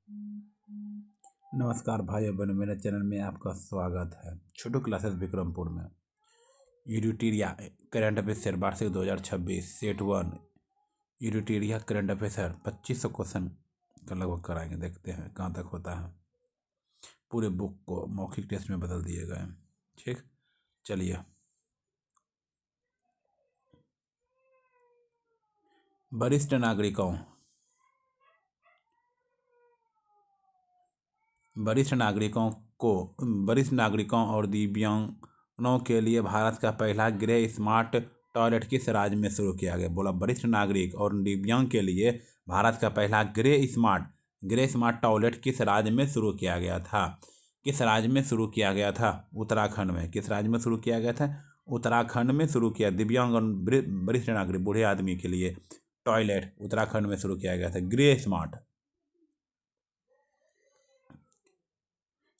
नमस्कार भाई बहनों, मेरे चैनल में आपका स्वागत है। छोटू क्लासेस विक्रमपुर में यूडिटेरिया करंट अफेयर वार्षिक 2026 सेट 1 यूडिटेरिया करंट अफेयर 2500 क्वेश्चन का लगभग कराएंगे। देखते हैं कहाँ तक होता है। पूरे बुक को मौखिक टेस्ट में बदल दिए गए। ठीक, चलिए। वरिष्ठ नागरिकों वरिष्ठ नागरिकों वरिष्ठ नागरिकों और दिव्यांगों के लिए भारत का पहला ग्रे स्मार्ट टॉयलेट किस राज्य में शुरू किया गया? बोला वरिष्ठ नागरिक और दिव्यांग के लिए भारत का पहला ग्रे स्मार्ट टॉयलेट किस राज्य में शुरू किया गया था? किस राज्य में शुरू किया गया था? उत्तराखंड में। किस राज्य में शुरू किया गया था? उत्तराखंड में शुरू किया। दिव्यांग और वरिष्ठ नागरिक बूढ़े आदमी के लिए टॉयलेट उत्तराखंड में शुरू किया गया था, ग्रे स्मार्ट।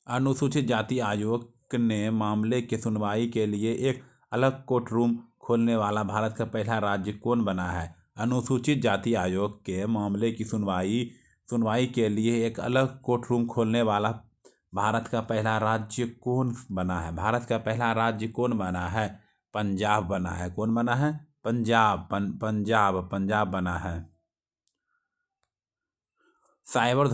अनुसूचित जाति आयोग ने मामले की सुनवाई के लिए एक अलग कोर्ट रूम खोलने वाला भारत का पहला राज्य कौन बना है? अनुसूचित जाति आयोग के मामले की सुनवाई के लिए एक अलग कोर्ट रूम खोलने वाला भारत का पहला राज्य कौन बना है? भारत का पहला राज्य कौन बना है? पंजाब बना है। कौन बना है? पंजाब बना है। साइबर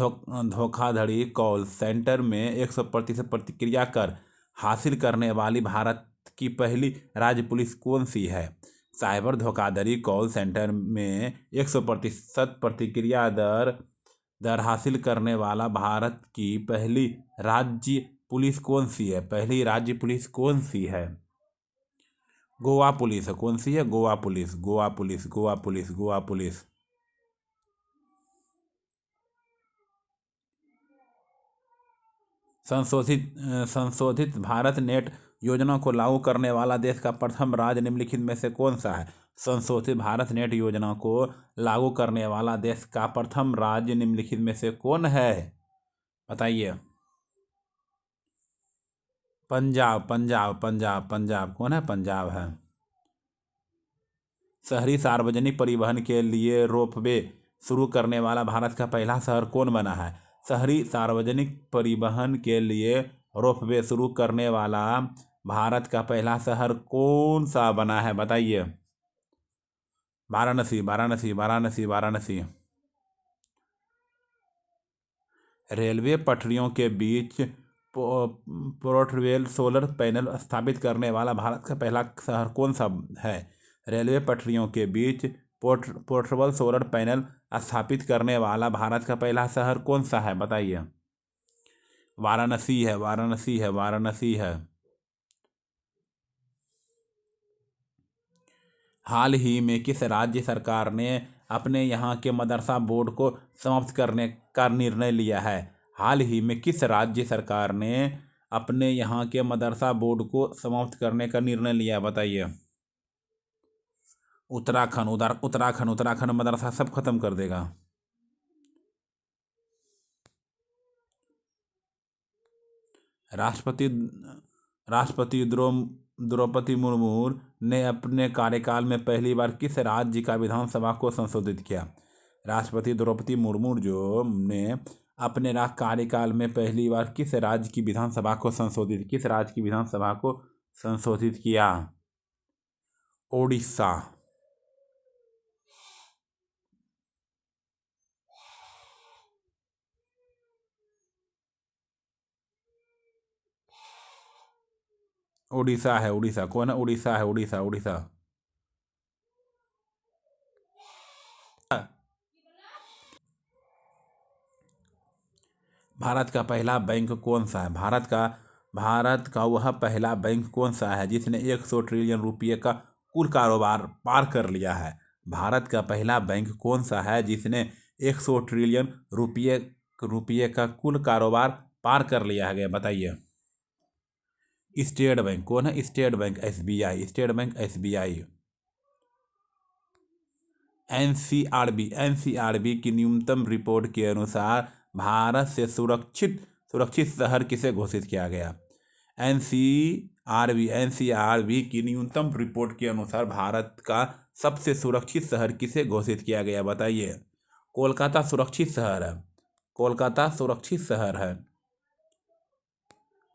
धोखाधड़ी कॉल सेंटर में 100% प्रतिक्रिया कर हासिल करने वाली भारत की पहली राज्य पुलिस कौन सी है? साइबर धोखाधड़ी कॉल सेंटर में 100% प्रतिक्रिया दर हासिल करने वाला भारत की पहली राज्य पुलिस कौन सी है? पहली राज्य पुलिस कौन सी है? गोवा पुलिस है। कौन सी है? Goa police. Goa police, Goa police, Goa police. संशोधित भारत नेट योजना को लागू करने वाला देश का प्रथम राज्य निम्नलिखित में से कौन सा है? संशोधित भारत नेट योजना को लागू करने वाला देश का प्रथम राज्य निम्नलिखित में से कौन है? बताइए। पंजाब। कौन है? पंजाब है। शहरी सार्वजनिक परिवहन के लिए रोपवे शुरू करने वाला भारत का पहला शहर कौन बना है? शहरी सार्वजनिक परिवहन के लिए रोपवे शुरू करने वाला भारत का पहला शहर कौन सा बना है? बताइए। वाराणसी। रेलवे पटरियों के बीच पोर्टेबल सोलर पैनल स्थापित करने वाला भारत का पहला शहर कौन सा है? रेलवे पटरियों के बीच पोर्टेबल सोलर पैनल स्थापित करने वाला भारत का पहला शहर कौन सा है? बताइए। वाराणसी है। हाल ही में किस राज्य सरकार ने अपने यहाँ के मदरसा बोर्ड को समाप्त करने का निर्णय लिया है? हाल ही में किस राज्य सरकार ने अपने यहाँ के मदरसा बोर्ड को समाप्त करने का निर्णय लिया? बताइए। उत्तराखंड मदरसा सब खत्म कर देगा। राष्ट्रपति द्रौपदी मुर्मू ने अपने कार्यकाल में पहली बार किस राज्य का विधानसभा को संशोधित किया? राष्ट्रपति द्रौपदी मुर्मू ने अपने कार्यकाल में पहली बार किस राज्य की विधानसभा को संशोधित किया? ओडिशा। उड़ीसा है। कौन है? उड़ीसा। भारत का पहला बैंक कौन सा है? भारत का वह पहला बैंक कौन सा है जिसने 100 ट्रिलियन रुपये का कुल कारोबार पार कर लिया है? भारत का पहला बैंक कौन सा है जिसने 100 ट्रिलियन रुपये का कुल कारोबार पार कर लिया है? बताइए। State bank. कौन है? State bank SBI। एनसीआरबी की न्यूनतम रिपोर्ट के अनुसार भारत से सुरक्षित शहर किसे घोषित किया गया? एनसीआरबी की न्यूनतम रिपोर्ट के अनुसार भारत का सबसे सुरक्षित शहर किसे घोषित किया गया? बताइए। कोलकाता सुरक्षित शहर है। कोलकाता सुरक्षित शहर है।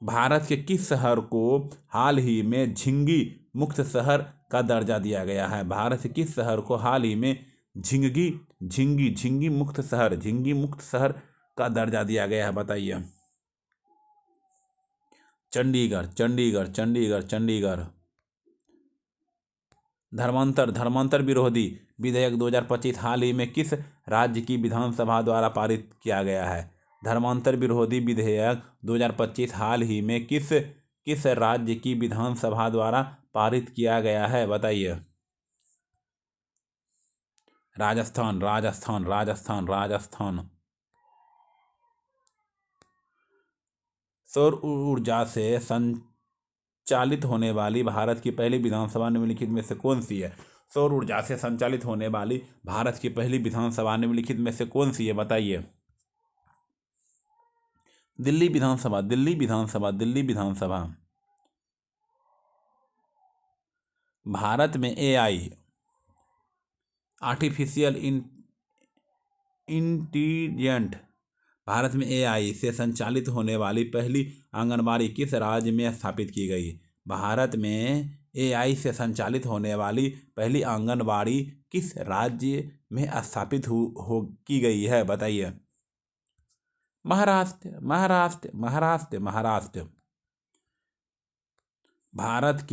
भारत के किस शहर को हाल ही में झिंगी मुक्त शहर का दर्जा दिया गया है? भारत के किस शहर को हाल ही में झिंगी मुक्त शहर का दर्जा दिया गया है? बताइए। चंडीगढ़। धर्मांतर विरोधी विधेयक 2025 हाल ही में किस राज्य की विधानसभा द्वारा पारित किया गया है? धर्मांतर विरोधी विधेयक 2025 हाल ही में किस राज्य की विधानसभा द्वारा पारित किया गया है? बताइए। राजस्थान। सौर ऊर्जा से संचालित होने वाली भारत की पहली विधानसभा निम्नलिखित में से कौन सी है? सौर ऊर्जा से संचालित होने वाली भारत की पहली विधानसभा निम्नलिखित में से कौन सी है? बताइए। दिल्ली विधानसभा। भारत में एआई आर्टिफिशियल इंटेलिजेंट भारत में एआई से संचालित होने वाली पहली आंगनबाड़ी किस राज्य में स्थापित की गई? भारत में एआई से संचालित होने वाली पहली आंगनबाड़ी किस राज्य में स्थापित की गई है? बताइए। महाराष्ट्र। भारत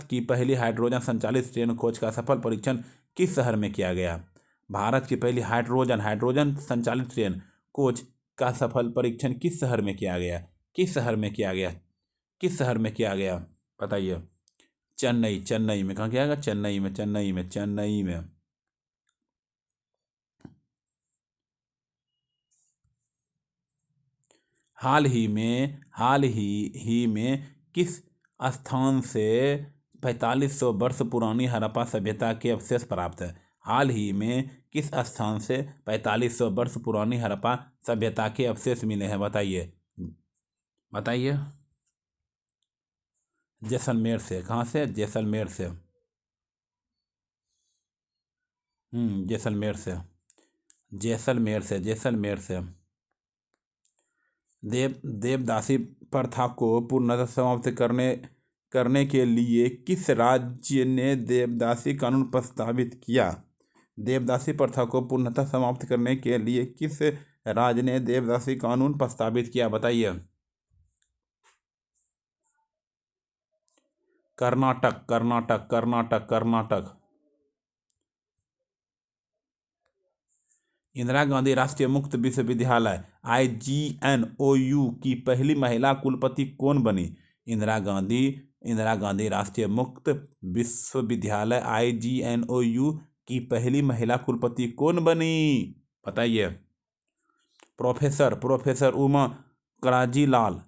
की पहली हाइड्रोजन संचालित ट्रेन कोच का सफल परीक्षण किस शहर में किया गया? भारत की पहली हाइड्रोजन संचालित ट्रेन कोच का सफल परीक्षण किस शहर में किया गया? बताइए। चेन्नई में। कहाँ किया गया? चेन्नई में। हाल ही में किस स्थान से 4500 वर्ष पुरानी हड़प्पा सभ्यता के अवशेष प्राप्त है? हाल ही में किस स्थान से 4500 वर्ष पुरानी हड़प्पा सभ्यता के अवशेष मिले हैं? बताइए। जैसलमेर से। कहाँ से? जैसलमेर से। जैसलमेर से। देवदासी प्रथा को पूर्णतः समाप्त करने के लिए किस राज्य ने देवदासी कानून प्रस्तावित किया? देवदासी प्रथा को पूर्णतः समाप्त करने के लिए किस राज्य ने देवदासी कानून प्रस्तावित किया? बताइए। कर्नाटक। इंदिरा गांधी राष्ट्रीय मुक्त विश्वविद्यालय IGNOU की पहली महिला कुलपति कौन बनी? इंदिरा गांधी राष्ट्रीय मुक्त विश्वविद्यालय IGNOU की पहली महिला कुलपति कौन बनी? बताइए। प्रोफेसर उमा काजीलाल।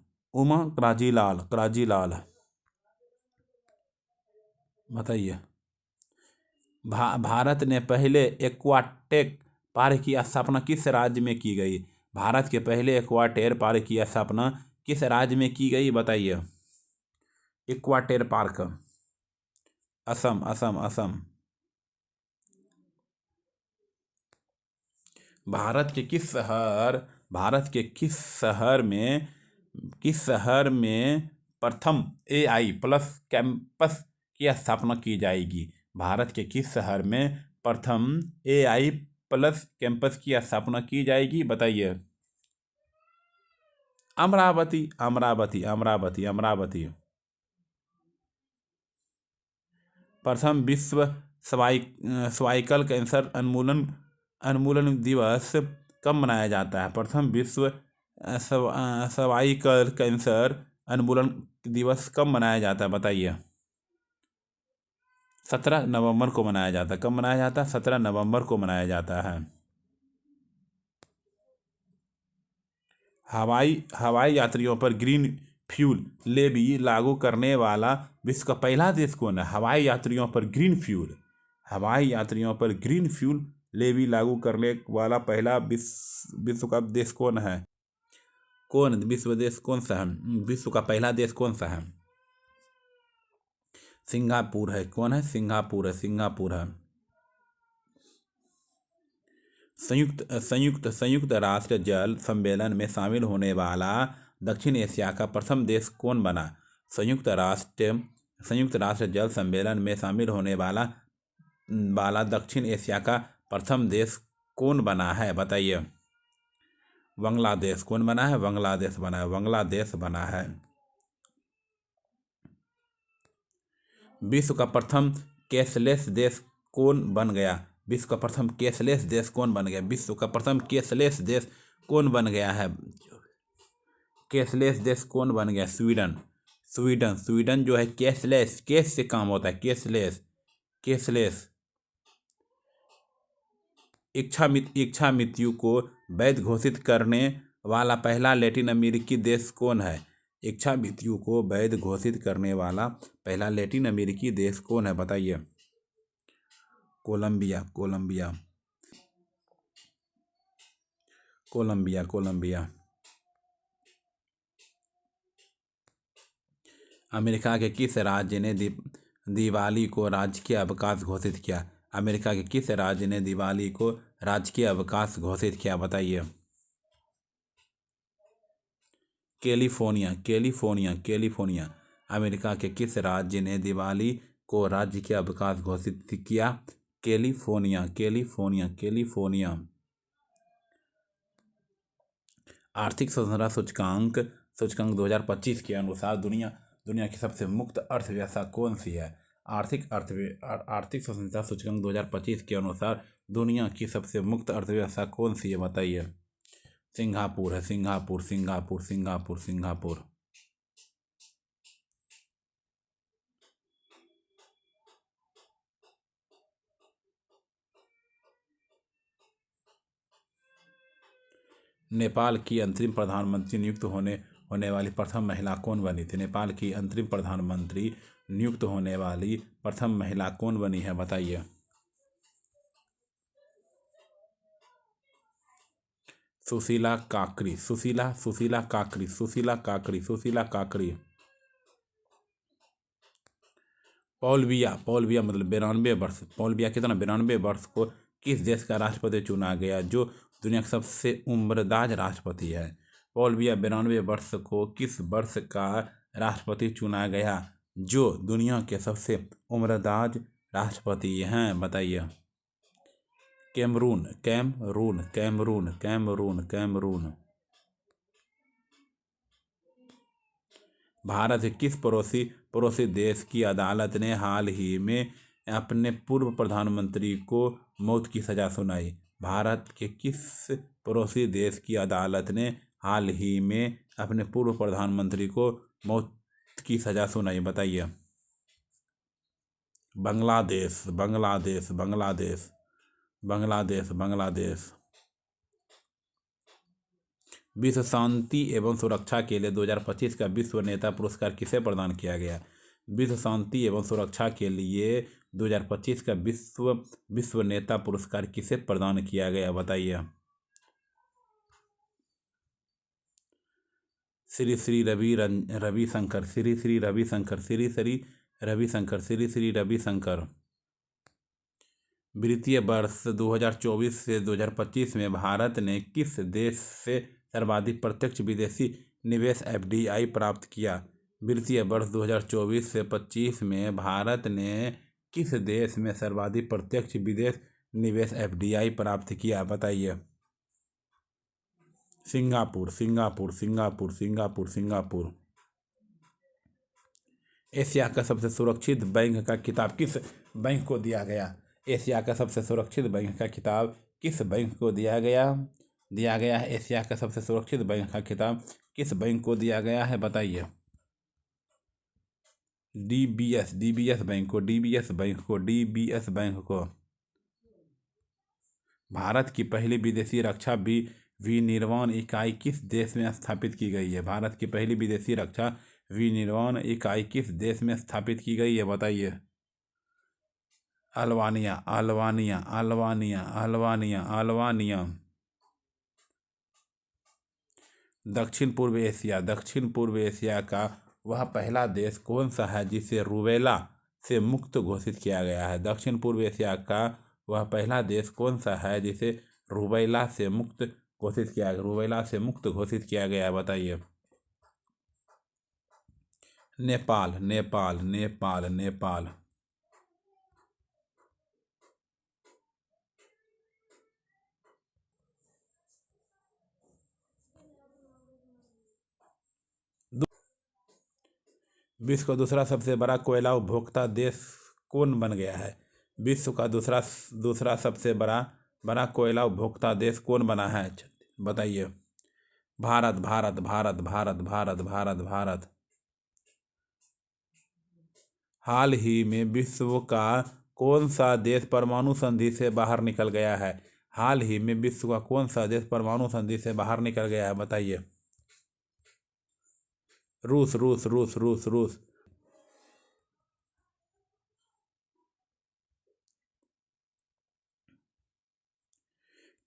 बताइए। भारत ने पहले एक्वाटेक पार्क की स्थापना किस राज्य में की गई? भारत के पहले एक्वाटेर पार्क की स्थापना किस राज्य में की गई? बताइए। एक्वाटेर पार्क। असम। भारत के किस शहर में प्रथम AI प्लस कैंपस की स्थापना की जाएगी? भारत के किस शहर में प्रथम AI प्लस कैंपस की स्थापना की जाएगी? बताइए। अमरावती। प्रथम विश्व सर्वाइकल कैंसर उन्मूलन दिवस कब मनाया जाता है? प्रथम विश्व सर्वाइकल कैंसर उन्मूलन दिवस कब मनाया जाता है? बताइए। 17 नवंबर को मनाया जाता है। कब मनाया जाता है? 17 नवंबर को मनाया जाता है। हवाई यात्रियों पर ग्रीन फ्यूल लेवी लागू करने वाला विश्व का पहला देश कौन है? हवाई यात्रियों पर ग्रीन फ्यूल लेवी लागू करने वाला पहला विश्व का देश कौन है? विश्व का पहला देश कौन सा है? सिंगापुर है। कौन है? सिंगापुर है। संयुक्त राष्ट्र जल सम्मेलन में शामिल होने वाला दक्षिण एशिया का प्रथम देश कौन बना? संयुक्त राष्ट्र जल सम्मेलन में शामिल होने वाला दक्षिण एशिया का प्रथम देश कौन बना है बताइए? बांग्लादेश। कौन बना है? बांग्लादेश बना है। बांग्लादेश बना है। विश्व का प्रथम कैशलेस देश कौन बन गया? विश्व का प्रथम कैशलेस देश कौन बन गया? विश्व का प्रथम कैशलेस देश कौन बन गया है? कैशलेस देश कौन बन गया? स्वीडन। स्वीडन जो है कैशलेस, कैश से काम होता है। कैशलेस। इच्छा मृत्यु को वैध घोषित करने वाला पहला लैटिन अमेरिकी देश कौन है? इच्छा मृत्यु को वैध घोषित करने वाला पहला लैटिन अमेरिकी देश कौन है बताइए? कोलंबिया। अमेरिका के किस राज्य ने दिवाली को राजकीय अवकाश घोषित किया? अमेरिका के किस राज्य ने दिवाली को राजकीय अवकाश घोषित किया बताइए? कैलिफोर्निया। अमेरिका के किस राज्य ने दिवाली को राजकीय अवकाश घोषित किया? कैलिफोर्निया। आर्थिक स्वतंत्रता सूचकांक 2025 के अनुसार दुनिया की सबसे मुक्त अर्थव्यवस्था कौन सी है? आर्थिक स्वतंत्रता सूचकांक 2025 के अनुसार दुनिया की सबसे मुक्त अर्थव्यवस्था कौन सी है बताइए? सिंगापुर है। सिंगापुर। नेपाल की अंतरिम प्रधानमंत्री नियुक्त होने वाली प्रथम महिला कौन बनी थी? नेपाल की अंतरिम प्रधानमंत्री नियुक्त होने वाली प्रथम महिला कौन बनी है बताइए? सुशीला काकरी। पॉल बिया मतलब 92 वर्ष। पॉल बिया कितना? 92 वर्ष को किस देश का राष्ट्रपति चुना गया जो दुनिया का सबसे उम्रदराज राष्ट्रपति है? पॉल बिया 92 वर्ष को किस वर्ष का राष्ट्रपति चुना गया जो दुनिया के सबसे उम्रदराज राष्ट्रपति हैं बताइए? कैमरून। भारत के किस पड़ोसी देश की अदालत ने हाल ही में अपने पूर्व प्रधानमंत्री को मौत की सजा सुनाई? भारत के किस पड़ोसी देश की अदालत ने हाल ही में अपने पूर्व प्रधानमंत्री को मौत की सजा सुनाई बताइए? बांग्लादेश। विश्व शांति एवं सुरक्षा के लिए 2025 का विश्व नेता पुरस्कार किसे प्रदान किया गया? विश्व शांति एवं सुरक्षा के लिए 2025 का विश्व नेता पुरस्कार किसे प्रदान किया गया बताइए? श्री रविशंकर। वित्तीय वर्ष 2024 से 2025 में भारत ने किस देश से सर्वाधिक प्रत्यक्ष विदेशी निवेश (FDI) प्राप्त किया? वित्तीय वर्ष 2024 से 25 में भारत ने किस देश में सर्वाधिक प्रत्यक्ष विदेश निवेश (FDI) प्राप्त किया बताइए? सिंगापुर। एशिया का सबसे सुरक्षित बैंक का खिताब किस बैंक को दिया गया? एशिया का सबसे सुरक्षित बैंक का खिताब किस बैंक को दिया गया है? एशिया का सबसे सुरक्षित बैंक का खिताब किस बैंक को दिया गया है बताइए? DBS बैंक को। भारत की पहली विदेशी रक्षा विनिर्माण इकाई किस देश में स्थापित की गई है? भारत की पहली विदेशी रक्षा विनिर्माण इकाई किस देश में स्थापित की गई है बताइए? अल्बानिया। दक्षिण पूर्व एशिया का वह पहला देश कौन सा है जिसे रूबेला से मुक्त घोषित किया गया है? दक्षिण पूर्व एशिया का वह पहला देश कौन सा है जिसे रूबेला से मुक्त घोषित किया गया? रूबेला से मुक्त घोषित किया गया है, बताइए। नेपाल, नेपाल, नेपाल, नेपाल। विश्व का दूसरा सबसे बड़ा कोयला उपभोक्ता देश कौन बन गया है? विश्व का दूसरा दूसरा सबसे बड़ा बड़ा कोयला उपभोक्ता देश कौन बना है, बताइए। भारत, भारत, भारत, भारत, भारत, भारत, भारत। हाल ही में विश्व का कौन सा देश परमाणु संधि से बाहर निकल गया है? हाल ही में विश्व का कौन सा देश परमाणु संधि से बाहर निकल गया है, बताइए। रूस, रूस, रूस, रूस, रूस।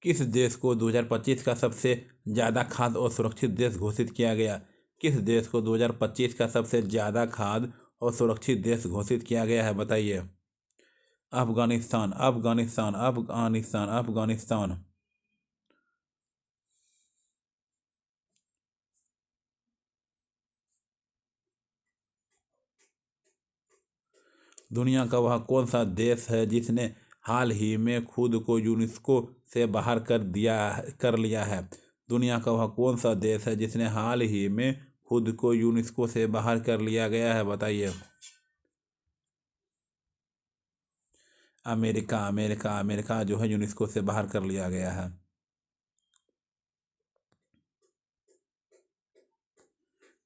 किस देश को 2025 का सबसे ज़्यादा खाद्य और सुरक्षित देश घोषित किया गया? किस देश को 2025 का सबसे ज़्यादा खाद्य और सुरक्षित देश घोषित किया गया है, बताइए। अफगानिस्तान, अफगानिस्तान, अफगानिस्तान, अफगानिस्तान। दुनिया का वह कौन सा देश है जिसने हाल ही में खुद को यूनेस्को से बाहर कर लिया है? दुनिया का वह कौन सा देश है जिसने हाल ही में खुद को यूनेस्को से बाहर कर लिया गया है, बताइए। अमेरिका, अमेरिका, अमेरिका जो है यूनेस्को से बाहर कर लिया गया है।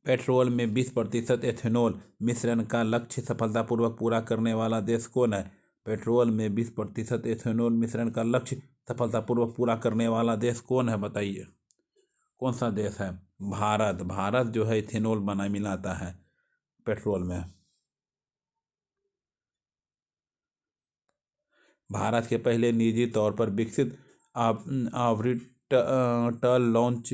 पेट्रोल में 20% एथेनॉल मिश्रण का लक्ष्य सफलतापूर्वक पूरा करने वाला देश कौन है? पेट्रोल में 20% एथेनॉल मिश्रण का लक्ष्य सफलतापूर्वक पूरा करने वाला देश कौन है, बताइए। कौन सा देश है? भारत, भारत जो है इथेनॉल मिलाता है पेट्रोल में। भारत के पहले निजी तौर पर विकसित ऑर्बिटल लॉन्च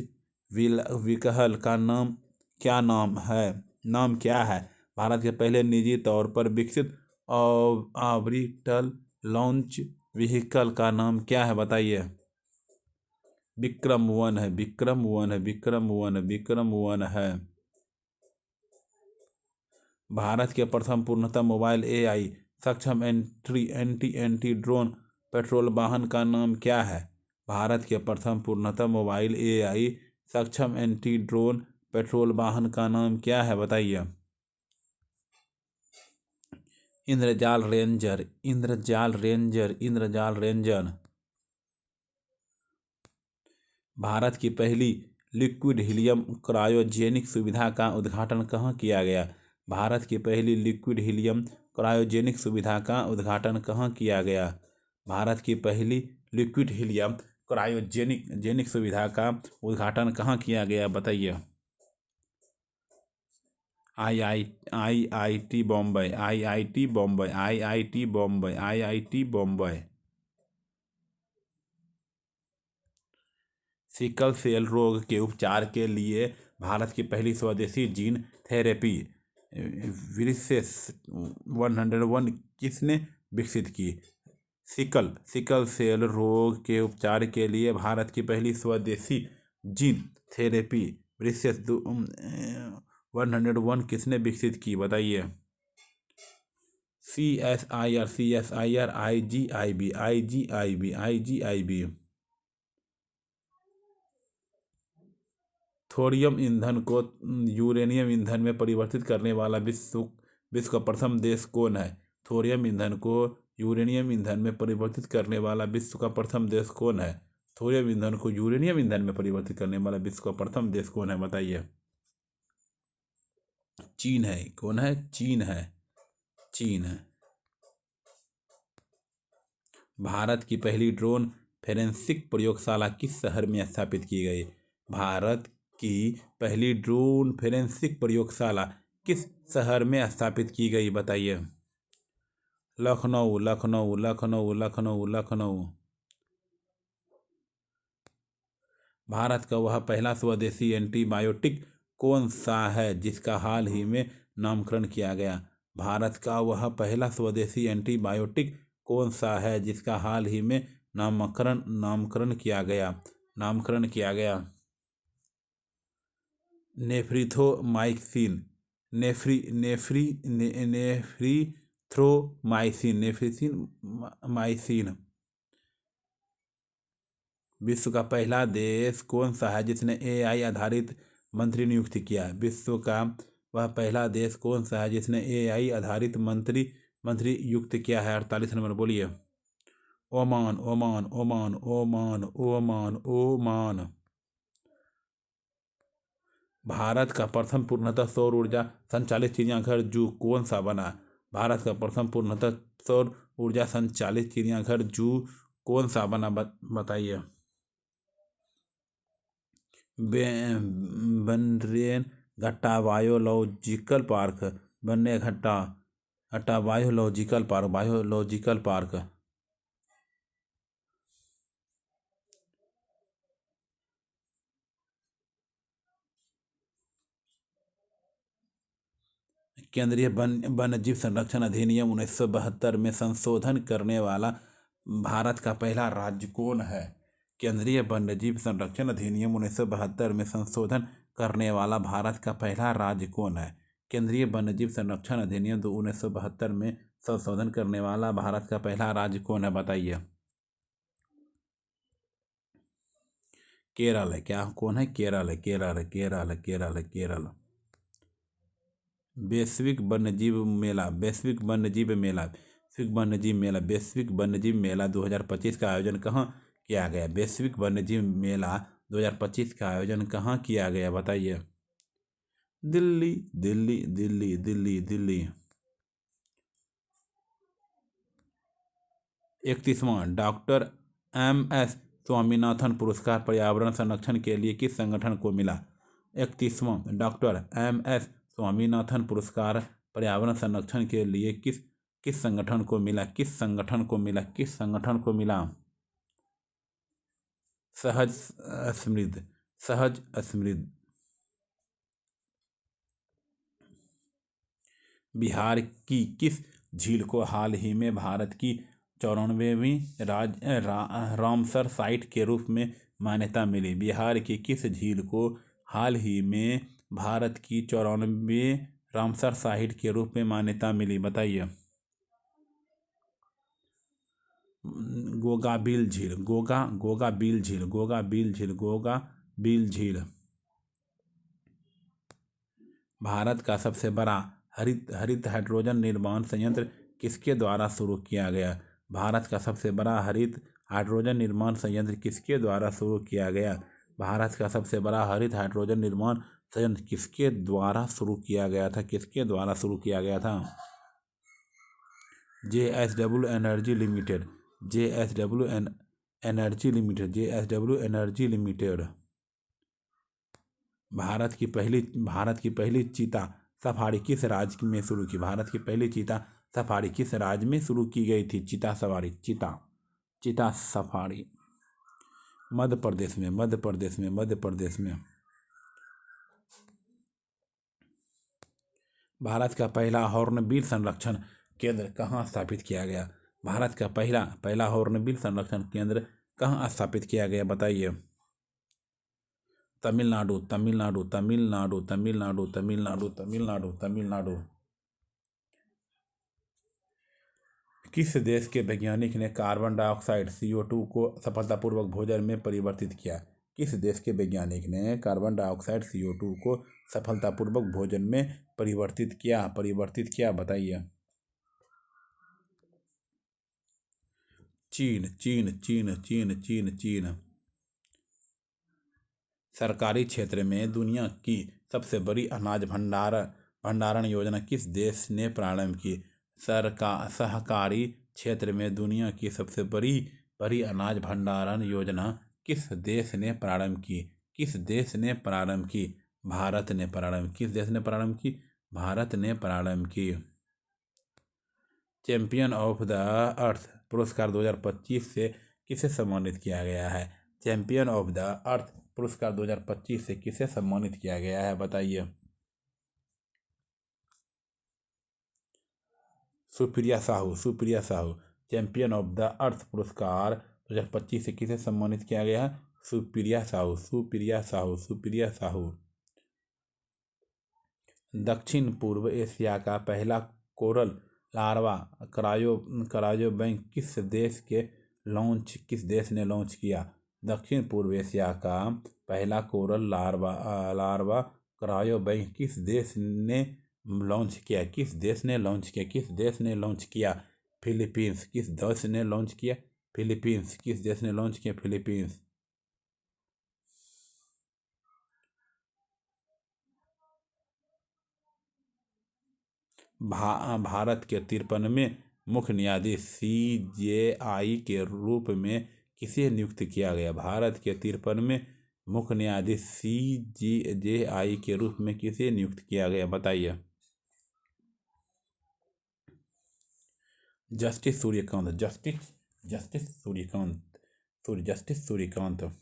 व्हीकल का नाम क्या है? भारत के पहले निजी तौर पर विकसित ऑर्बिटल लॉन्च व्हीकल का नाम क्या है, बताइए। विक्रम 1 है, विक्रम 1 है, विक्रम 1, विक्रम 1 है। भारत के प्रथम पूर्णतः मोबाइल एआई सक्षम एंटी ड्रोन पेट्रोल वाहन का नाम क्या है? भारत के प्रथम पूर्णतः मोबाइल एआई सक्षम एंटी ड्रोन पेट्रोल वाहन का नाम क्या है, बताइए। इंद्रजाल रेंजर, इंद्रजाल रेंजर, इंद्रजाल रेंजर। भारत की पहली लिक्विड हीलियम क्रायोजेनिक सुविधा का उद्घाटन कहाँ किया गया? भारत की पहली लिक्विड हीलियम क्रायोजेनिक सुविधा का उद्घाटन कहाँ किया गया? भारत की पहली लिक्विड हीलियम क्रायोजेनिक सुविधा का उद्घाटन कहाँ किया गया, बताइए। IIT Bombay, IIT Bombay, IIT Bombay, IIT Bombay. Sickle cell रोग के उपचार के लिए भारत की पहली स्वदेशी जीन थेरेपी विशेष 101 किसने विकसित की? सिकल सेल रोग के उपचार के लिए भारत की पहली स्वदेशी जीन थेरेपी विशेष 101 किसने विकसित की, बताइए। CSIR, CSIR, IGIB, IGIB, IGIB। Thorium ईंधन को यूरेनियम ईंधन में परिवर्तित करने वाला विश्व का प्रथम देश कौन है? थोरियम ईंधन को यूरेनियम ईंधन में परिवर्तित करने वाला विश्व का प्रथम देश कौन है? थोरियम ईंधन को यूरेनियम ईंधन में परिवर्तित करने वाला विश्व का प्रथम देश कौन है, बताइए। चीन है। कौन है? चीन है, चीन है। भारत की पहली ड्रोन फोरेंसिक प्रयोगशाला किस शहर में स्थापित की गई? भारत की पहली ड्रोन फोरेंसिक प्रयोगशाला किस शहर में स्थापित की गई, बताइए। लखनऊ, लखनऊ, लखनऊ, लखनऊ, लखनऊ। भारत का वह पहला स्वदेशी एंटीबायोटिक कौन सा है जिसका हाल ही में नामकरण किया गया? भारत का वह पहला स्वदेशी एंटीबायोटिक कौन सा है जिसका हाल ही में नामकरण किया गया। नेफ्रिथ्रोमाइसिन नेफ्रिथ्रोमाइसिन। विश्व का पहला देश कौन सा है जिसने एआई आधारित मंत्री नियुक्त किया है? विश्व का वह पहला देश कौन सा है जिसने एआई आधारित मंत्री युक्त किया है? 48 नंबर बोलिए। Oman Oman Oman Oman Oman Oman. Bharat का प्रथम पूर्णतः सौर ऊर्जा संचालित चिड़ियाघर जू कौन सा बना? भारत का प्रथम पूर्णतः सौर ऊर्जा संचालित चिड़ियाघर जू कौन सा बना, बताइए। Bannerghatta biological park. Bannerghatta biological park. केंद्रीय वन्यजीव संरक्षण अधिनियम 1972 में संशोधन करने वाला भारत का पहला राज्य कौन है? केंद्रीय वन्यजीव संरक्षण अधिनियम 1972 में संशोधन करने वाला भारत का पहला राज्य कौन है? केंद्रीय वन्यजीव संरक्षण अधिनियम 1972 में संशोधन करने वाला भारत का पहला राज्य कौन है, बताइए। केरल है। क्या कौन है? केरल है, केरल है, केरल है, केरल है, केरल। वैश्विक वन्यजीव मेला 2025 का आयोजन कहाँ किया गया? वैश्विक वन्यजीव मेला 2025 का आयोजन कहाँ किया गया, बताइए। दिल्ली दिल्ली दिल्ली दिल्ली दिल्ली। 31वां डॉक्टर एम.एस. स्वामीनाथन पुरस्कार पर्यावरण संरक्षण के लिए किस संगठन को मिला? 31वां डॉक्टर एम.एस. स्वामीनाथन पुरस्कार पर्यावरण संरक्षण के लिए किस संगठन को मिला? किस संगठन को मिला? किस संगठन को मिला? सहज समृद्ध। बिहार की किस झील को हाल ही में भारत की 94वीं रामसर साइट के रूप में मान्यता मिली? बिहार की किस झील को हाल ही में भारत की 94वीं रामसर साइट के रूप में मान्यता मिली, बताइए। गोगाबिल झील। भारत का सबसे बड़ा हरित हाइड्रोजन निर्माण संयंत्र किसके द्वारा शुरू किया गया? भारत का सबसे बड़ा हरित हाइड्रोजन निर्माण संयंत्र किसके द्वारा शुरू किया गया? भारत का सबसे बड़ा हरित हाइड्रोजन निर्माण संयंत्र किसके द्वारा शुरू किया गया था? किसके द्वारा शुरू किया गया था? JSW energy limited. भारत की पहली चीता सफारी किस राज्य में शुरू की? भारत की पहली चीता सफारी किस राज्य में शुरू की गई थी? चीता सफारी मध्य प्रदेश में। भारत का पहला हॉर्नबिल संरक्षण केंद्र कहाँ स्थापित किया गया? भारत का पहला हॉर्नबिल संरक्षण केंद्र कहाँ स्थापित किया गया, बताइए। तमिलनाडु। किस देश के वैज्ञानिक ने कार्बन डाइऑक्साइड CO2 को सफलतापूर्वक भोजन में परिवर्तित किया? किस देश के वैज्ञानिक ने कार्बन डाइऑक्साइड CO2 को सफलतापूर्वक भोजन में परिवर्तित किया, बताइए। चीन। सरकारी क्षेत्र में दुनिया की सबसे बड़ी अनाज भंडारण योजना किस देश ने प्रारंभ की? सहकारी क्षेत्र में दुनिया की सबसे बड़ी अनाज भंडारण योजना किस देश ने प्रारंभ की? किस देश ने प्रारंभ की? भारत ने प्रारंभ। किस देश ने प्रारंभ की? भारत ने प्रारंभ की। चैंपियन ऑफ द अर्थ पुरस्कार 2025 से किसे सम्मानित किया गया है? चैंपियन ऑफ द अर्थ पुरस्कार 2025 से किसे सम्मानित किया गया है, बताइए। Supriya Sahu. Champion of the earth पुरस्कार 2025 से किसे सम्मानित किया गया है? सुप्रिया साहू, सुप्रिया साहू, सुप्रिया साहू। दक्षिण पूर्व एशिया का पहला कोरल लार्वा क्रायो बैंक किस देश ने लॉन्च किया? दक्षिण पूर्व एशिया का पहला कोरल लार्वा क्रायो बैंक किस देश ने लॉन्च किया? किस देश ने लॉन्च किया? किस देश ने लॉन्च किया? फिलीपींस। किस देश ने लॉन्च किया? फिलीपींस। किस देश ने लॉन्च किया? फिलीपींस। भारत के 53वें मुख्य न्यायाधीश CJI के रूप में किसे नियुक्त किया गया? भारत के 53वें मुख्य न्यायाधीश CJI के रूप में किसे नियुक्त किया गया? बताइए। जस्टिस सूर्यकांत। जस्टिस सूर्यकांत।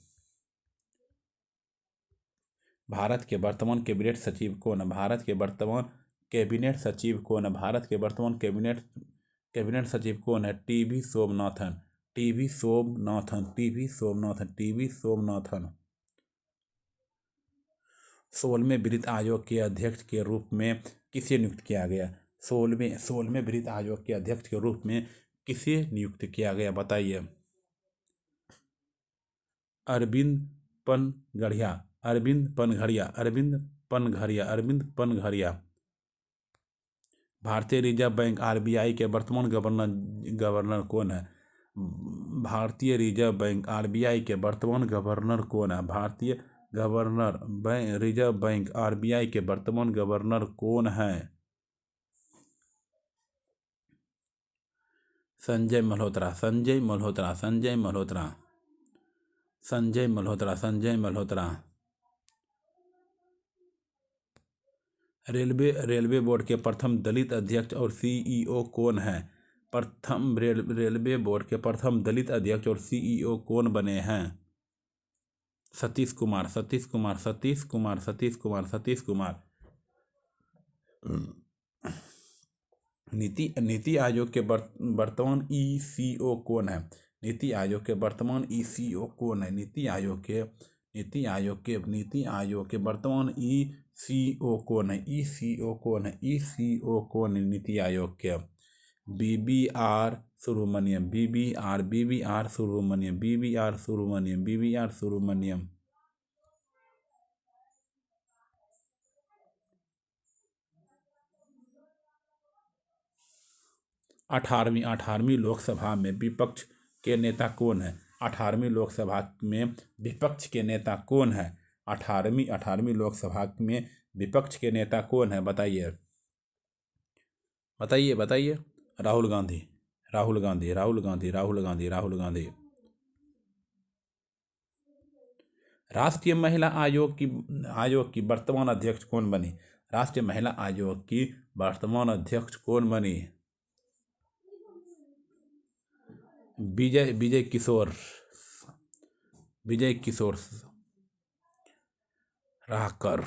भारत के वर्तमान कैबिनेट सचिव कौन है? भारत के वर्तमान कैबिनेट सचिव कौन है? भारत के वर्तमान कैबिनेट सचिव कौन है? T V Somanathan. T V Somanathan. T V Somanathan. T V Somanathan. 16वें वित्त आयोग के अध्यक्ष के रूप में किसे नियुक्त किया गया? 16वें वित्त आयोग के अध्यक्ष के रूप में किसे नियुक्त किया गया? बताइए। अरविंद पनगड़िया। अरविंद पनघड़िया। अरविंद पनघड़िया। अरविंद पनघड़िया। भारतीय रिजर्व बैंक RBI के वर्तमान गवर्नर कौन है? भारतीय रिजर्व बैंक RBI के वर्तमान गवर्नर कौन है? भारतीय रिजर्व बैंक RBI के वर्तमान गवर्नर कौन है? संजय मल्होत्रा। संजय मल्होत्रा। संजय मल्होत्रा। संजय मल्होत्रा। संजय मल्होत्रा। रेलवे बोर्ड के प्रथम दलित अध्यक्ष और CEO कौन है? रेलवे बोर्ड के प्रथम दलित अध्यक्ष और CEO कौन बने हैं? सतीश कुमार। सतीश कुमार। सतीश कुमार। सतीश कुमार। सतीश कुमार। नीति आयोग के वर्तमान ECO कौन है? नीति आयोग के वर्तमान ECO कौन है? नीति आयोग के वर्तमान ECO कौन है? ECO कौन है? ECO कौन है नीति आयोग के? BBR Subramaniam. BBR Subramaniam. BBR Subramaniam. BBR Subramaniam. 18वीं Lok Sabha में विपक्ष के नेता कौन है? 18वीं लोकसभा में विपक्ष के नेता कौन है? 18वीं लोकसभा में विपक्ष के नेता कौन है? बताइए। बताइए। बताइए। राहुल गांधी। राहुल गांधी। राहुल गांधी। राहुल गांधी। राहुल गांधी। राष्ट्रीय महिला आयोग की वर्तमान अध्यक्ष कौन बनी? राष्ट्रीय महिला आयोग की वर्तमान अध्यक्ष कौन बनी? विजय किशोर। विजय किशोर राहकर।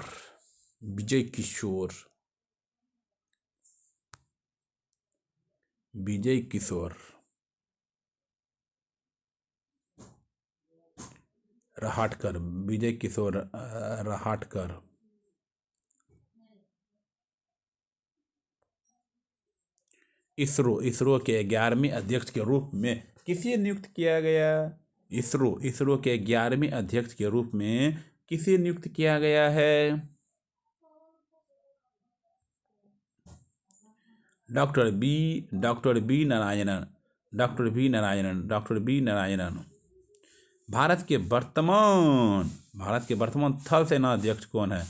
विजय किशोर। विजय किशोर रहाटकर। विजय किशोर रहाटकर। इसरो के 11वें अध्यक्ष के रूप में किसे नियुक्त किया गया? इसरो के 11वें अध्यक्ष के रूप में किसे नियुक्त किया गया है? Doctor B Narayanan. Doctor B Narayanan. Doctor B Narayanan. भारत के वर्तमान थल सेना अध्यक्ष कौन है?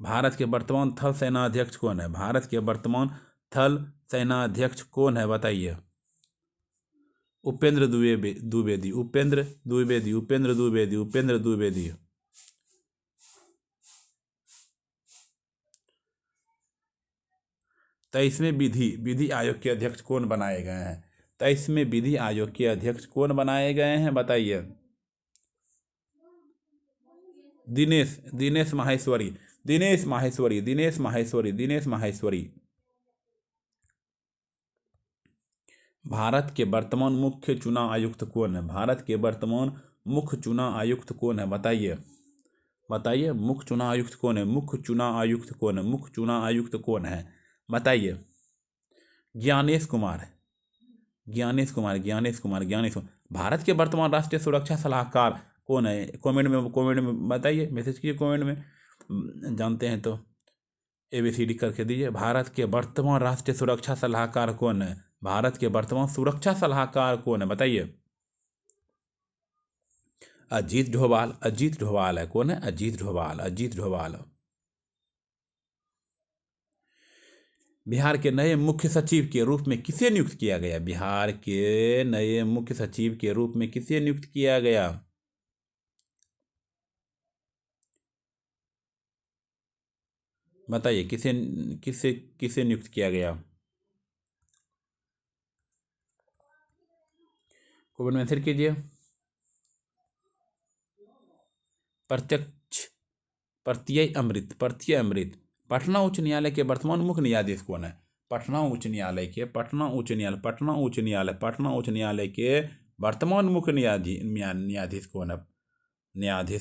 भारत के वर्तमान थल सेना अध्यक्ष कौन है? भारत के वर्तमान थल सेना अध्यक्ष कौन है? बताइए। उपेंद्र द्विवेदी। उपेंद्र द्विवेदी। उपेंद्र द्विवेदी। उपेंद्र द्विवेदी। 23वें विधि आयोग के अध्यक्ष कौन बनाए गए हैं? 23वें विधि आयोग के अध्यक्ष कौन बनाए गए हैं? बताइए। दिनेश माहेश्वरी। दिनेश माहेश्वरी। दिनेश माहेश्वरी। दिनेश माहेश्वरी। भारत के वर्तमान मुख्य चुनाव आयुक्त कौन है? भारत के वर्तमान मुख्य चुनाव आयुक्त कौन है? बताइए बताइए, मुख्य चुनाव आयुक्त कौन है? मुख्य चुनाव आयुक्त कौन है? मुख्य चुनाव आयुक्त कौन है? बताइए। ज्ञानेश कुमार, ज्ञानेश कुमार। भारत के वर्तमान राष्ट्रीय सुरक्षा सलाहकार कौन है? कमेंट में बताइए, मैसेज कीजिए कमेंट में, जानते हैं तो ABCD करके दीजिए। भारत के वर्तमान राष्ट्रीय सुरक्षा सलाहकार कौन है? भारत के वर्तमान सुरक्षा सलाहकार कौन है? बताइए। अजीत डोभाल है। कौन है? अजीत डोभाल। बिहार के नए मुख्य सचिव के रूप में किसे नियुक्त किया गया? बिहार के नए मुख्य सचिव के रूप में किसे नियुक्त किया गया? बताइए, किसे किसे किसे नियुक्त किया गया? कमेंट में आंसर कीजिए। प्रत्यक्ष प्रत्यय अमृत। पटना उच्च न्यायालय के वर्तमान मुख्य न्यायाधीश कौन है? पटना उच्च न्यायालय के वर्तमान मुख्य न्यायाधीश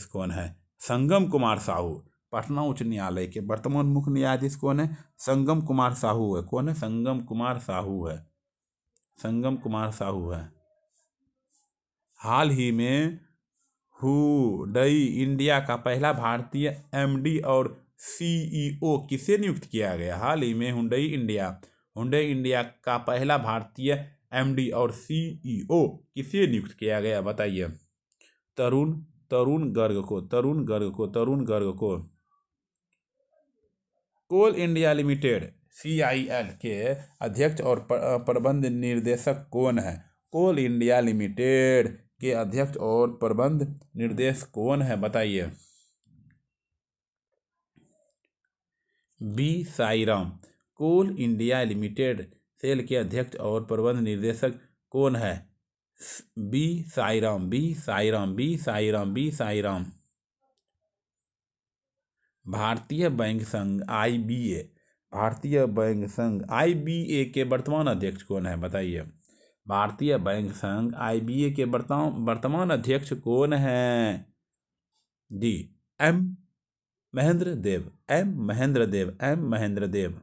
कौन है? संगम कुमार साहू। पटना उच्च न्यायालय के वर्तमान मुख्य न्यायाधीश कौन है? संगम कुमार साहू है। कौन है? संगम कुमार साहू है। हाल ही में हुडई इंडिया का पहला भारतीय MD और CEO किसे नियुक्त किया गया? हाल ही में हुडई इंडिया का पहला भारतीय MD और CEO किसे नियुक्त किया गया? बताइए। तरुण गर्ग को। कोल इंडिया लिमिटेड CIL के अध्यक्ष और प्रबंध निर्देशक कौन है? कोल इंडिया लिमिटेड के अध्यक्ष और प्रबंध निर्देशक कौन है? बताइए। B साईराम। कोल इंडिया लिमिटेड सेल के अध्यक्ष और प्रबंध निर्देशक कौन है? B साईराम। भारतीय बैंक संघ IBA के वर्तमान अध्यक्ष कौन है? बताइए। भारतीय बैंक संघ IBA के वर्तमान अध्यक्ष कौन है? D M महेंद्र देव।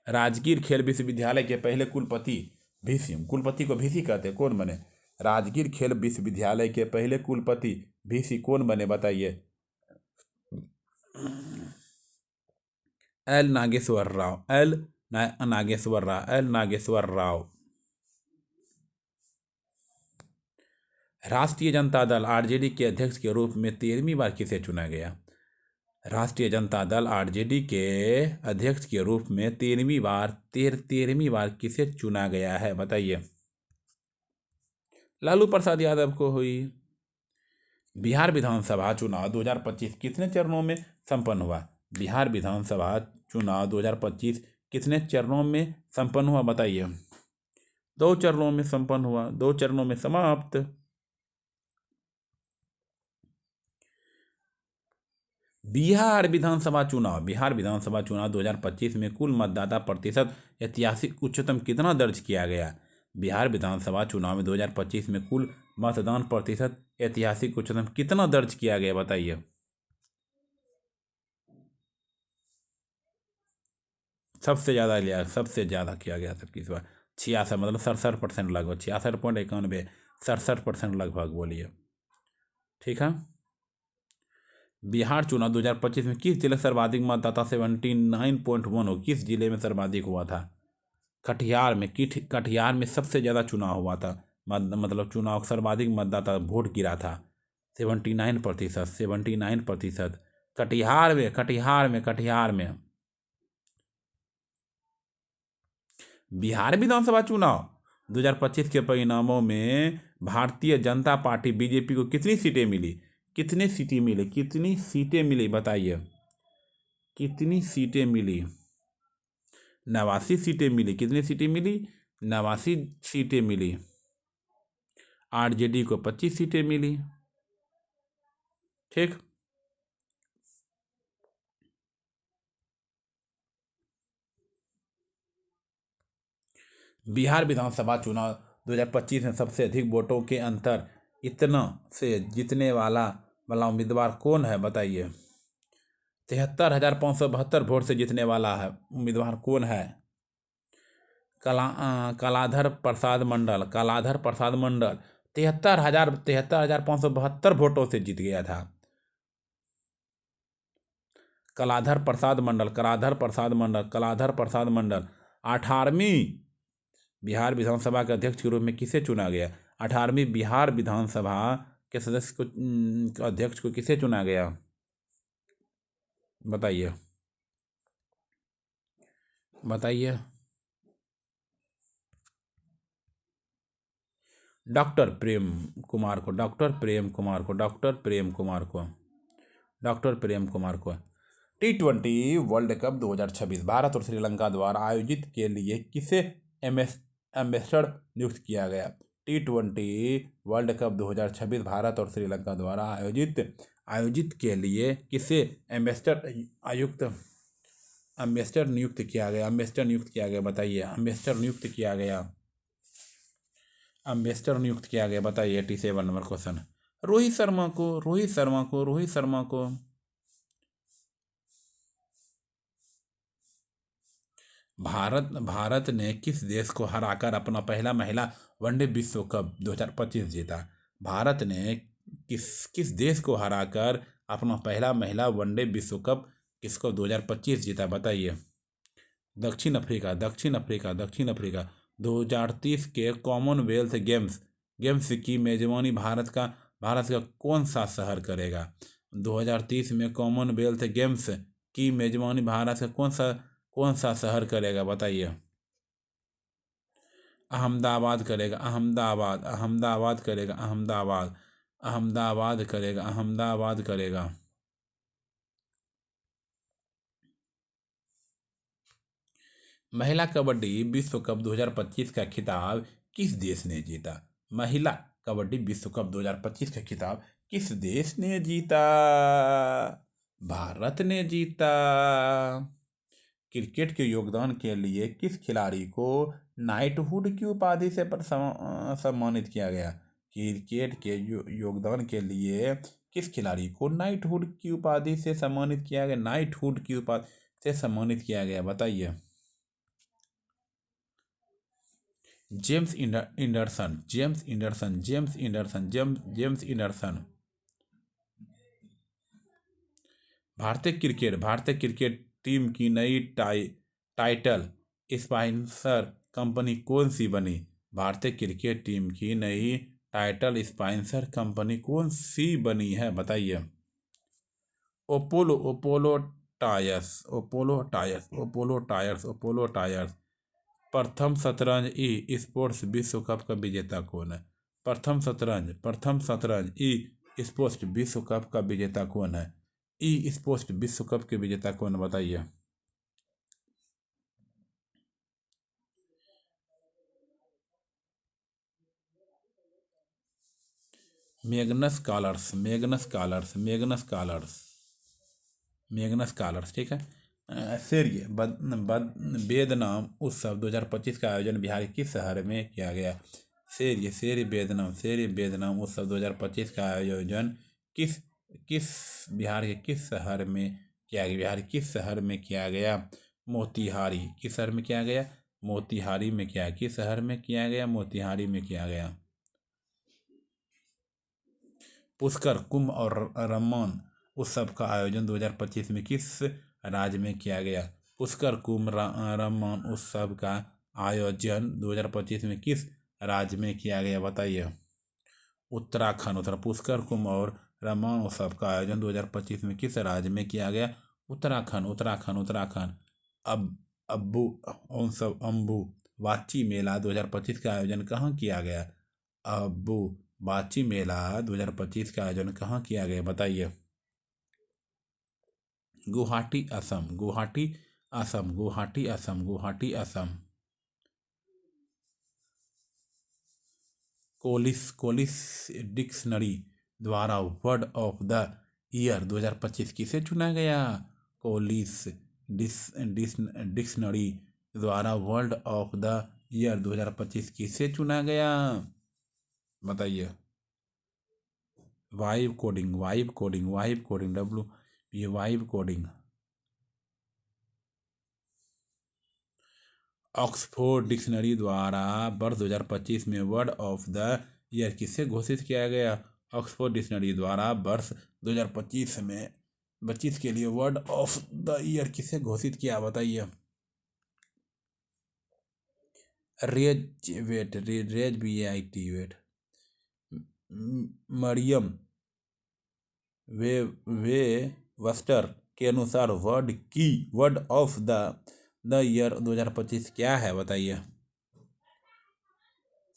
राजगीर खेल विश्वविद्यालय के पहले कुलपति कुलपति को VC कहते हैं, कौन बने? राजगीर खेल विश्वविद्यालय के पहले कुलपति VC कौन बने? बताइए। L नागेश्वर राव। राष्ट्रीय जनता दल RJD के अध्यक्ष के रूप में 13वीं बार किसे चुना गया? राष्ट्रीय जनता दल RJD के अध्यक्ष के रूप में 13वीं बार किसे चुना गया है? बताइए। लालू प्रसाद यादव को हुई। बिहार विधानसभा चुनाव 2025 कितने चरणों में संपन्न हुआ? बिहार विधानसभा चुनाव 2025 कितने चरणों में संपन्न हुआ? बताइए। 2 चरणों में संपन्न हुआ। 2 चरणों में समाप्त। बिहार विधानसभा चुनाव 2025 में कुल मतदाता प्रतिशत ऐतिहासिक उच्चतम कितना दर्ज किया गया? बिहार विधानसभा चुनाव में 2025 में कुल मतदान प्रतिशत ऐतिहासिक उच्चतम कितना दर्ज किया गया? बताइए। सबसे ज़्यादा किया गया था किस बार? 66, मतलब 67% लगभग, 66.91, 67% लगभग बोलिए। ठीक है। बिहार चुनाव 2025 में किस जिले सर्वाधिक मतदाता 79.1 हो? किस जिले में सर्वाधिक हुआ था? कटिहार में सबसे ज़्यादा चुनाव हुआ था, मतलब चुनाव सर्वाधिक मतदाता वोट गिरा था 79%। कटिहार में। बिहार विधानसभा चुनाव 2025 के परिणामों में भारतीय जनता पार्टी BJP को कितनी सीटें मिली? कितनी सीटें मिली? बताइए। कितनी सीटें मिली? 89 सीटें मिली। कितनी सीटें मिली? 89 सीटें मिली। RJD को 25 सीटें मिली। ठीक। बिहार विधानसभा चुनाव 2025 में सबसे अधिक वोटों के अंतर इतना से जीतने वाला उम्मीदवार कौन है बताइए। 73,572 वोट से जीतने वाला है उम्मीदवार कौन है। कलाधर प्रसाद मंडल 73,572 वोटों से जीत गया था। कलाधर प्रसाद मंडल 18वीं बिहार विधानसभा के अध्यक्ष के रूप में किसे चुना गया। 18वीं बिहार विधानसभा के सदस्य को अध्यक्ष को किसे चुना गया बताइए। डॉक्टर प्रेम कुमार को। T20 वर्ल्ड कप 2026 भारत और श्रीलंका द्वारा आयोजित के लिए किसे एम्बेसडर नियुक्त किया गया। T20 वर्ल्ड कप 2026 भारत और श्रीलंका द्वारा आयोजित के लिए किसे एम्बेसडर नियुक्त किया गया बताइए। एम्बेसडर नियुक्त किया गया बताइए। 87 नंबर क्वेश्चन। रोहित शर्मा को भारत ने किस देश को हराकर अपना पहला महिला वनडे विश्व कप 2025 जीता। भारत ने किस देश को हराकर अपना पहला महिला वनडे विश्व कप किसको 2025 जीता बताइए। दक्षिण अफ्रीका 2030 के कॉमनवेल्थ गेम्स की मेजबानी भारत का कौन सा शहर करेगा। 2030 में कॉमनवेल्थ गेम्स की मेजबानी भारत का कौन सा शहर करेगा बताइए। अहमदाबाद करेगा। महिला कबड्डी विश्व कप 2025 का खिताब किस देश ने जीता। महिला कबड्डी विश्व कप 2025 का खिताब किस देश ने जीता। भारत ने जीता। क्रिकेट के योगदान के लिए किस खिलाड़ी को नाइटहुड की उपाधि से सम्मानित किया गया। क्रिकेट के योगदान के लिए किस खिलाड़ी को नाइटहुड की उपाधि से सम्मानित किया गया बताइए। जेम्स इंडरसन। भारतीय क्रिकेट टीम की नई टाइटल स्पॉन्सर कंपनी कौन सी बनी। भारतीय क्रिकेट टीम की नई टाइटल स्पॉन्सर कंपनी कौन सी बनी है बताइए। Apollo tyres. प्रथम शतरंज ई स्पोर्ट्स विश्व कप का विजेता कौन है। प्रथम शतरंज ई स्पोर्ट्स विश्व कप का विजेता कौन है। ई स्पोर्ट्स विश्व कप के विजेता कौन बताइए। मैग्नस कार्लस ठीक है। शौर्य वेद नाम उत्सव 2025 का आयोजन बिहार के किस शहर में किया गया। शौर्य वेद नाम उत्सव 2025 का आयोजन बिहार के किस शहर में किया गया। मोतिहारी किस शहर में किया गया। मोतिहारी में किया गया। पुष्कर कुंभ और रम्मान उत्सव का आयोजन 2025 में किस राज्य में किया गया। पुष्कर कुंभ रम्मान उत्सव का आयोजन 2025 में किस राज्य में किया गया बताइए। उत्तराखंड। पुष्कर कुंभ और रम्मान उत्सव का आयोजन 2025 में किस राज्य में किया गया। उत्तराखंड। अम्बु वाची मेला 2025 का आयोजन कहाँ किया गया। अम्बु वाची मेला 2025 का आयोजन कहाँ किया गया बताइए। गुवाहाटी असम। कोलिस डिक्शनरी द्वारा वर्ड ऑफ द ईयर 2025 किसे चुना गया। कोलिस डिक्शनरी द्वारा वर्ड ऑफ द ईयर 2025 किसे चुना गया, बताइए। Vibe coding, vibe coding, vibe coding, W ये वाइब कोडिंग। ऑक्सफोर्ड डिक्शनरी द्वारा वर्ष 2025 में वर्ड ऑफ द ईयर किसे घोषित किया गया। ऑक्सफोर्ड डिक्शनरी द्वारा वर्ष 2025 में 25 के लिए वर्ड ऑफ द ईयर किसे घोषित किया, बताइए। Rage B I T bait Merriam Webster के अनुसार वर्ड ऑफ द ईयर 2025 क्या है, बताइए।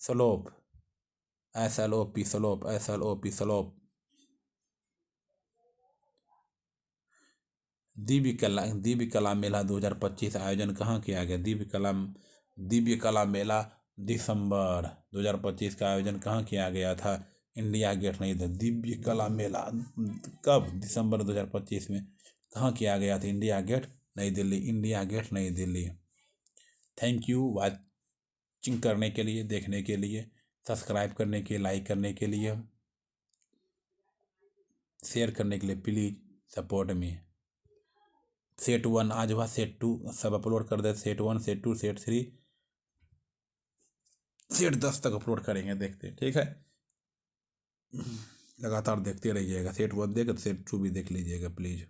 Slope, SLOP, slope, SLOP, slope. Divya कला मेला 2025 आयोजन कहाँ किया गया। दिव्य कला मेला दिसंबर 2025 का आयोजन कहाँ किया गया था, इंडिया गेट नहीं था। दिव्य कला मेला कब, दिसंबर 2025 में कहाँ किया गया था, इंडिया गेट नई दिल्ली, इंडिया गेट नई दिल्ली। थैंक यू वाचिंग करने के लिए, देखने के लिए, सब्सक्राइब करने के लिए, लाइक करने के लिए, शेयर करने के लिए, प्लीज़ सपोर्ट मी। सेट 1 आज हुआ, सेट 2 सब अपलोड कर दे। सेट 1, सेट 2, सेट 3, सेट 10 तक अपलोड करेंगे, देखते, ठीक है। लगातार देखते रहिएगा। सेट 1 देख, सेट 2 भी देख लीजिएगा प्लीज़।